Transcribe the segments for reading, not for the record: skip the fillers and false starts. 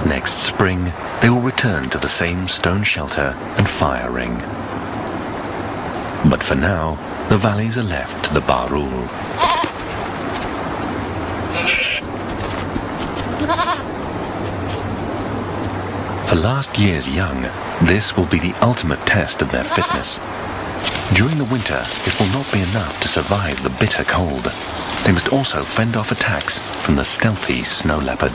Next spring, they will return to the same stone shelter and fire ring. But for now, the valleys are left to the Barul. For last year's young, this will be the ultimate test of their fitness. During the winter, it will not be enough to survive the bitter cold. They must also fend off attacks from the stealthy snow leopard.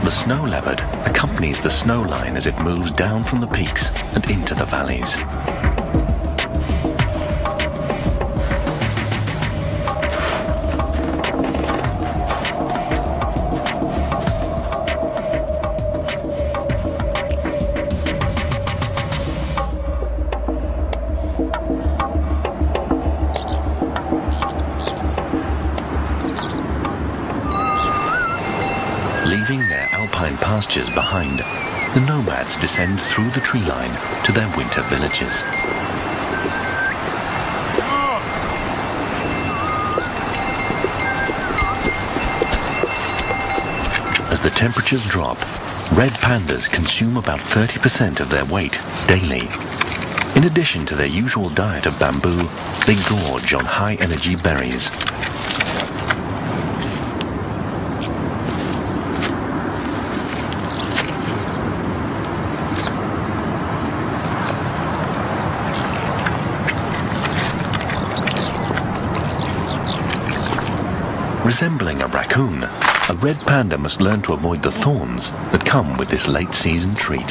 The snow leopard accompanies the snow line as it moves down from the peaks and into the valleys. Leaving their alpine pastures behind, the nomads descend through the tree line to their winter villages. As the temperatures drop, red pandas consume about 30% of their weight daily. In addition to their usual diet of bamboo, they gorge on high-energy berries. Resembling a raccoon, a red panda must learn to avoid the thorns that come with this late-season treat.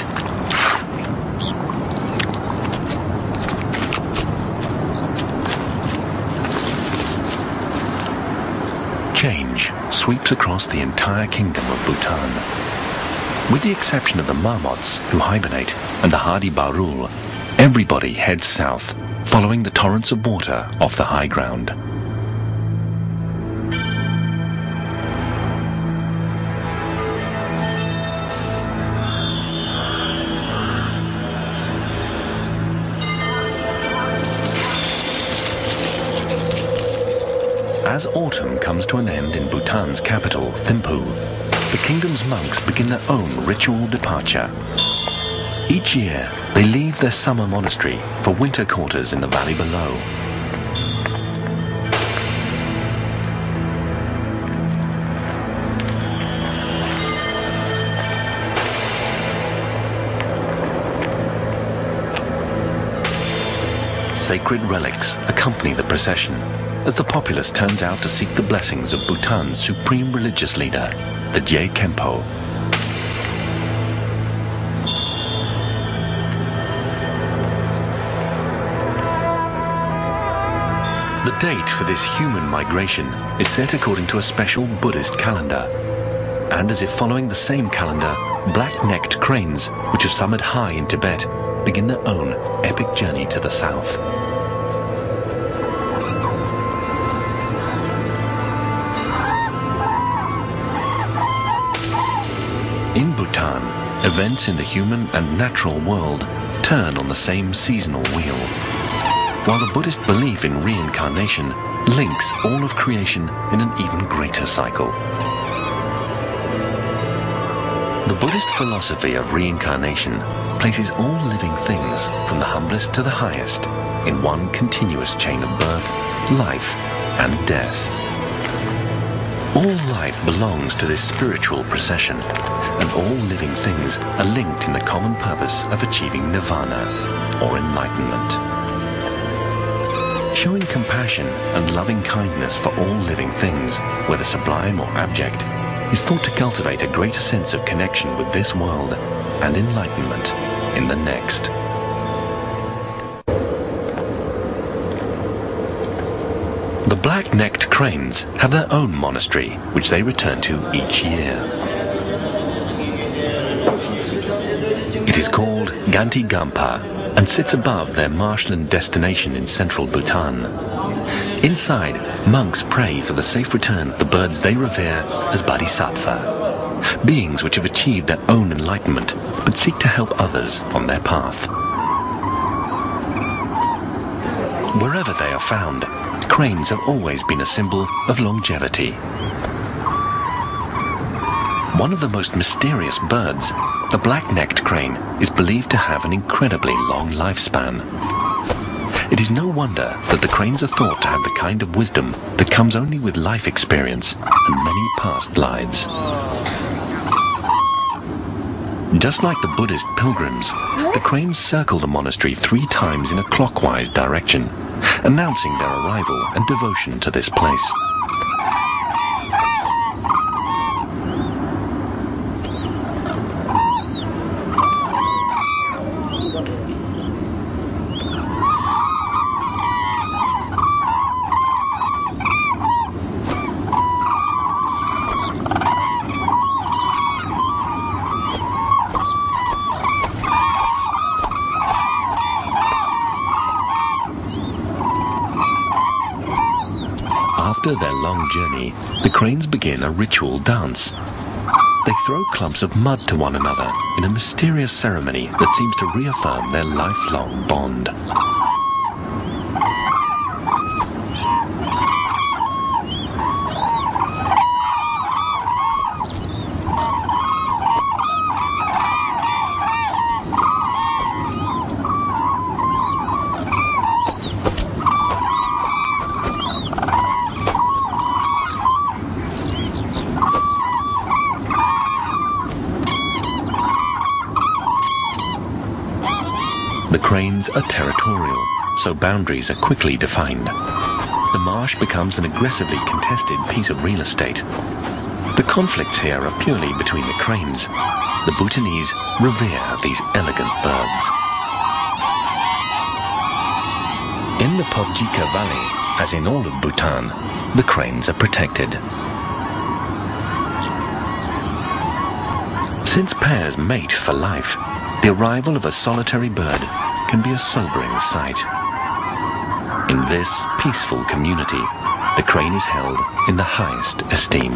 Change sweeps across the entire kingdom of Bhutan. With the exception of the marmots, who hibernate, and the hardy Barul, everybody heads south, following the torrents of water off the high ground. As autumn comes to an end in Bhutan's capital, Thimphu, the kingdom's monks begin their own ritual departure. Each year, they leave their summer monastery for winter quarters in the valley below. Sacred relics accompany the procession, as the populace turns out to seek the blessings of Bhutan's supreme religious leader, the Je Khenpo. The date for this human migration is set according to a special Buddhist calendar, and as if following the same calendar, black-necked cranes, which have summered high in Tibet, begin their own epic journey to the south. In Bhutan, events in the human and natural world turn on the same seasonal wheel, while the Buddhist belief in reincarnation links all of creation in an even greater cycle. The Buddhist philosophy of reincarnation places all living things, from the humblest to the highest, in one continuous chain of birth, life, and death. All life belongs to this spiritual procession, and all living things are linked in the common purpose of achieving nirvana, or enlightenment. Showing compassion and loving kindness for all living things, whether sublime or abject, is thought to cultivate a greater sense of connection with this world and enlightenment in the next. The black-necked cranes have their own monastery, which they return to each year. It is called Ganti Gampa, and sits above their marshland destination in central Bhutan. Inside, monks pray for the safe return of the birds they revere as bodhisattva, beings which have achieved their own enlightenment but seek to help others on their path. Wherever they are found, cranes have always been a symbol of longevity. One of the most mysterious birds, the black-necked crane, is believed to have an incredibly long lifespan. It is no wonder that the cranes are thought to have the kind of wisdom that comes only with life experience and many past lives. Just like the Buddhist pilgrims, the cranes circle the monastery 3 times in a clockwise direction, announcing their arrival and devotion to this place. After their long journey, the cranes begin a ritual dance. They throw clumps of mud to one another in a mysterious ceremony that seems to reaffirm their lifelong bond. The cranes are territorial, so boundaries are quickly defined. The marsh becomes an aggressively contested piece of real estate. The conflicts here are purely between the cranes. The Bhutanese revere these elegant birds. In the Pobjika Valley, as in all of Bhutan, the cranes are protected. Since pairs mate for life, the arrival of a solitary bird can be a sobering sight. In this peaceful community, the crane is held in the highest esteem.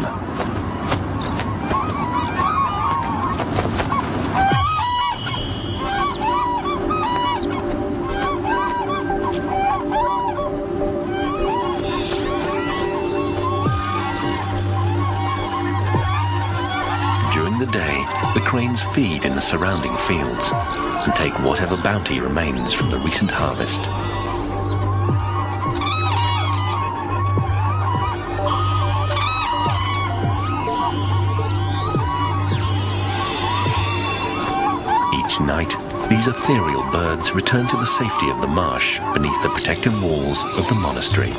During the day, the cranes feed in the surrounding fields and take whatever bounty remains from the recent harvest. Each night, these ethereal birds return to the safety of the marsh beneath the protective walls of the monastery.